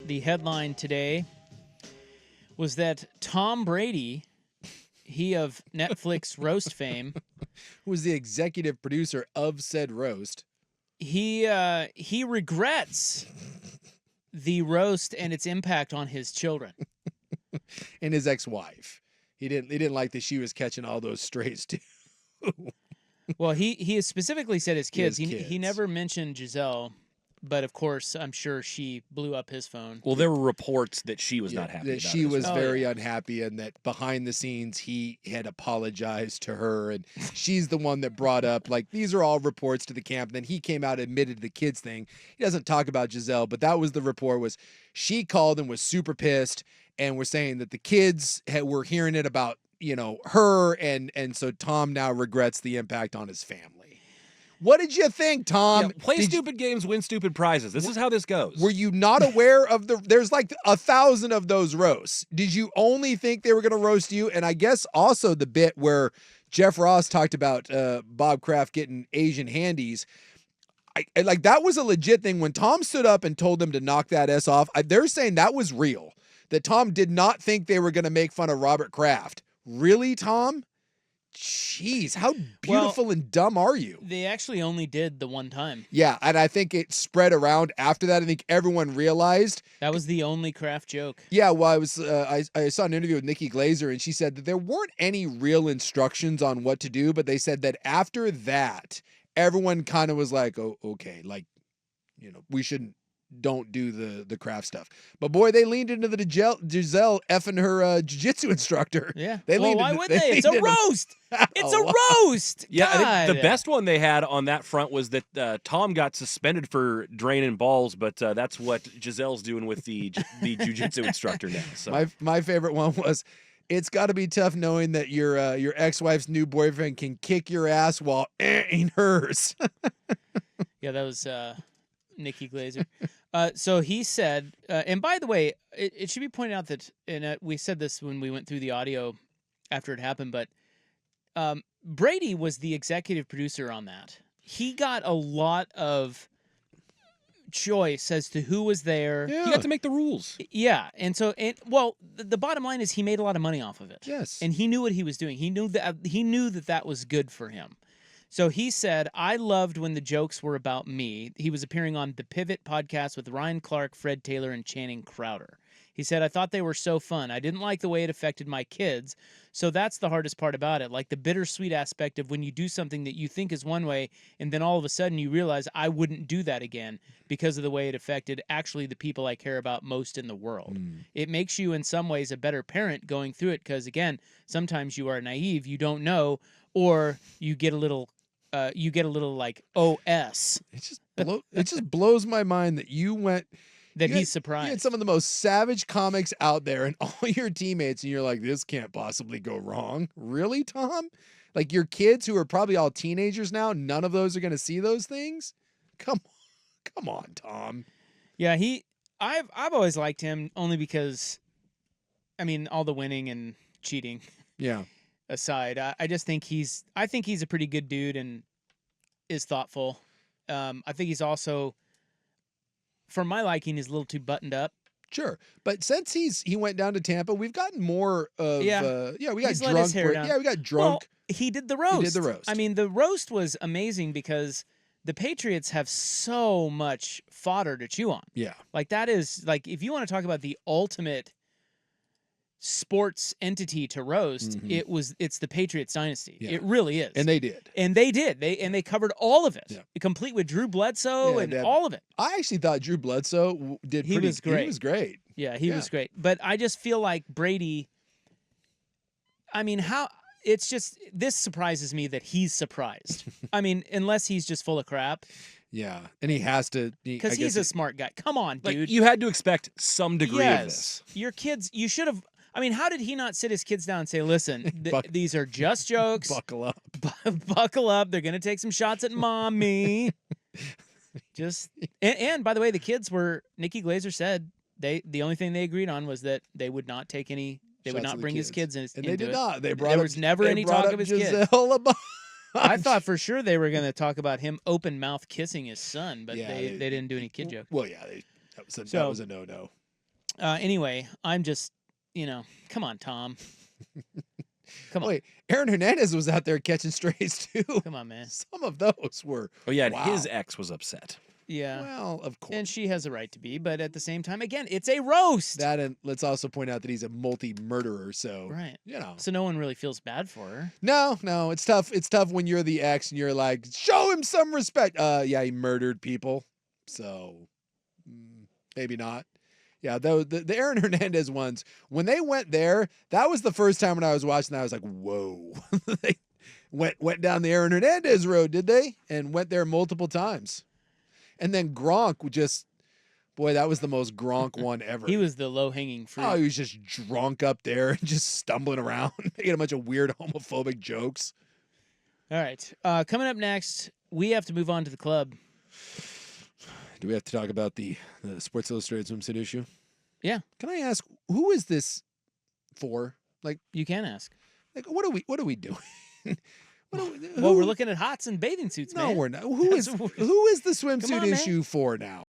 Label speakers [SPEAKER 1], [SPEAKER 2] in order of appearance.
[SPEAKER 1] the headline today was that Tom Brady, he of Netflix roast fame,
[SPEAKER 2] who was the executive producer of said roast,
[SPEAKER 1] he regrets the roast and its impact on his children
[SPEAKER 2] and his ex-wife. He didn't like that she was catching all those strays too.
[SPEAKER 1] Well, he has specifically said his kids.
[SPEAKER 2] His kids.
[SPEAKER 1] He never mentioned Giselle, but of course, I'm sure she blew up his phone.
[SPEAKER 3] Well, there were reports that she was not happy
[SPEAKER 2] that
[SPEAKER 3] about
[SPEAKER 2] she
[SPEAKER 3] it.
[SPEAKER 2] was very unhappy, and that behind the scenes he had apologized to her, and she's the one that brought up, like, these are all reports to the camp. And then he came out and admitted the kids thing. He doesn't talk about Giselle, but that was the report, was she called and was super pissed and was saying that the kids were hearing it about, her, and so Tom now regrets the impact on his family. What did you think, Tom?
[SPEAKER 3] Yeah, play stupid games, win stupid prizes. This is how this goes.
[SPEAKER 2] Were you not aware of there's like 1,000 of those roasts? Did you only think they were going to roast you? And I guess also the bit where Jeff Ross talked about Bob Kraft getting Asian handies. I like, that was a legit thing. When Tom stood up and told them to knock that S off, they're saying that was real. That Tom did not think they were going to make fun of Robert Kraft. Really, Tom? Jeez, how beautiful and dumb are you?
[SPEAKER 1] They actually only did the one time.
[SPEAKER 2] Yeah, and I think it spread around after that. I think everyone realized
[SPEAKER 1] that was the only Kraft joke.
[SPEAKER 2] Yeah, well, I saw an interview with Nikki Glazer, and she said that there weren't any real instructions on what to do, but they said that after that, everyone kind of was like, "Oh, okay, like, we don't do the Kraft stuff." But boy, they leaned into the Giselle effing her jiu-jitsu instructor.
[SPEAKER 1] Yeah.
[SPEAKER 2] Why
[SPEAKER 1] would they? It's a roast. It's a roast.
[SPEAKER 3] Yeah,
[SPEAKER 1] God.
[SPEAKER 3] I think the best one they had on that front was that Tom got suspended for draining balls, but that's what Giselle's doing with the jiu-jitsu instructor now. So.
[SPEAKER 2] My favorite one was, it's got to be tough knowing that your ex-wife's new boyfriend can kick your ass while in hers.
[SPEAKER 1] Yeah, that was Nikki Glazer. So he said, and by the way, it should be pointed out that, and we said this when we went through the audio after it happened, but Brady was the executive producer on that. He got a lot of choice as to who was there.
[SPEAKER 3] Yeah. He got to make the rules.
[SPEAKER 1] Yeah, and so, the bottom line is he made a lot of money off of it.
[SPEAKER 2] Yes,
[SPEAKER 1] and he knew what he was doing. He knew that was good for him. So he said, "I loved when the jokes were about me." He was appearing on the Pivot podcast with Ryan Clark, Fred Taylor, and Channing Crowder. He said, "I thought they were so fun. I didn't like the way it affected my kids. So that's the hardest part about it. Like the bittersweet aspect of when you do something that you think is one way, and then all of a sudden you realize I wouldn't do that again because of the way it affected actually the people I care about most in the world. It makes you in some ways a better parent going through it because, again, sometimes you are naive, you don't know, or you get a little like OS.
[SPEAKER 2] It just blows my mind that you went...
[SPEAKER 1] he's surprised.
[SPEAKER 2] You had some of the most savage comics out there and all your teammates, and you're like, this can't possibly go wrong. Really, Tom? Like, your kids who are probably all teenagers now, none of those are going to see those things? Come on, Tom.
[SPEAKER 1] Yeah, I've always liked him only because, I mean, all the winning and cheating.
[SPEAKER 2] Yeah.
[SPEAKER 1] Aside, I just think he's a pretty good dude and is thoughtful. I think he's also, for my liking, is a little too buttoned up.
[SPEAKER 2] Sure, but since he went down to Tampa, we've gotten more of we got
[SPEAKER 1] he's
[SPEAKER 2] drunk.
[SPEAKER 1] let his hair down.
[SPEAKER 2] Yeah, we got drunk.
[SPEAKER 1] Well, he did the roast.
[SPEAKER 2] He did the roast.
[SPEAKER 1] I mean, the roast was amazing because the Patriots have so much fodder to chew on.
[SPEAKER 2] Yeah,
[SPEAKER 1] like that is like, if you want to talk about the ultimate sports entity to roast, it's the Patriots dynasty. Yeah. It really is.
[SPEAKER 2] And they did.
[SPEAKER 1] They covered all of it.
[SPEAKER 2] Yeah.
[SPEAKER 1] Complete with Drew Bledsoe and all of it.
[SPEAKER 2] I actually thought Drew Bledsoe did
[SPEAKER 1] he was great.
[SPEAKER 2] He was great.
[SPEAKER 1] Yeah, he was great. But I just feel like Brady, I mean, this surprises me that he's surprised. I mean, unless he's just full of crap.
[SPEAKER 2] Yeah, and he has to...
[SPEAKER 1] Because he's a smart guy. Come on, dude.
[SPEAKER 3] Like, you had to expect some degree of this.
[SPEAKER 1] Your kids, you should have... I mean, how did he not sit his kids down and say, listen, these are just jokes.
[SPEAKER 2] Buckle up.
[SPEAKER 1] Buckle up. They're going to take some shots at mommy. And by the way, the kids were, Nikki Glazer said, the only thing they agreed on was that they would not take any, they would not bring his kids in.
[SPEAKER 2] And they did not.
[SPEAKER 1] There was never any talk of his kids. I thought for sure they were going to talk about him open mouth kissing his son, but they didn't do any kid jokes.
[SPEAKER 2] Well, yeah, that was a no-no.
[SPEAKER 1] Anyway, I'm just, come on, Tom. Come on.
[SPEAKER 2] Wait, Aaron Hernandez was out there catching strays too.
[SPEAKER 1] Come on, man.
[SPEAKER 2] Some of those were.
[SPEAKER 3] Oh yeah, and
[SPEAKER 2] wow.
[SPEAKER 3] his ex was upset.
[SPEAKER 1] Yeah.
[SPEAKER 2] Well, of course.
[SPEAKER 1] And she has a right to be, but at the same time, again, it's a roast.
[SPEAKER 2] That, and let's also point out that he's a multi-murderer, so
[SPEAKER 1] Right.
[SPEAKER 2] you know.
[SPEAKER 1] So no one really feels bad for her.
[SPEAKER 2] No, it's tough. It's tough when you're the ex and you're like, show him some respect. Yeah, he murdered people, so maybe not. Yeah, though the Aaron Hernandez ones, when they went there, that was the first time when I was watching that, I was like, whoa. They went down the Aaron Hernandez road, did they? And went there multiple times. And then Gronk just, boy, that was the most Gronk one ever.
[SPEAKER 1] He was the low-hanging fruit.
[SPEAKER 2] Oh, he was just drunk up there and just stumbling around, making a bunch of weird homophobic jokes.
[SPEAKER 1] All right. Coming up next, we have to move on to the club.
[SPEAKER 2] Do we have to talk about the Sports Illustrated swimsuit issue?
[SPEAKER 1] Yeah.
[SPEAKER 2] Can I ask, who is this for? Like,
[SPEAKER 1] You can ask.
[SPEAKER 2] like what are we doing?
[SPEAKER 1] Well, we're looking at hots and bathing suits,
[SPEAKER 2] No,
[SPEAKER 1] man.
[SPEAKER 2] we're not. Who is the swimsuit
[SPEAKER 1] on, man.
[SPEAKER 2] issue for now?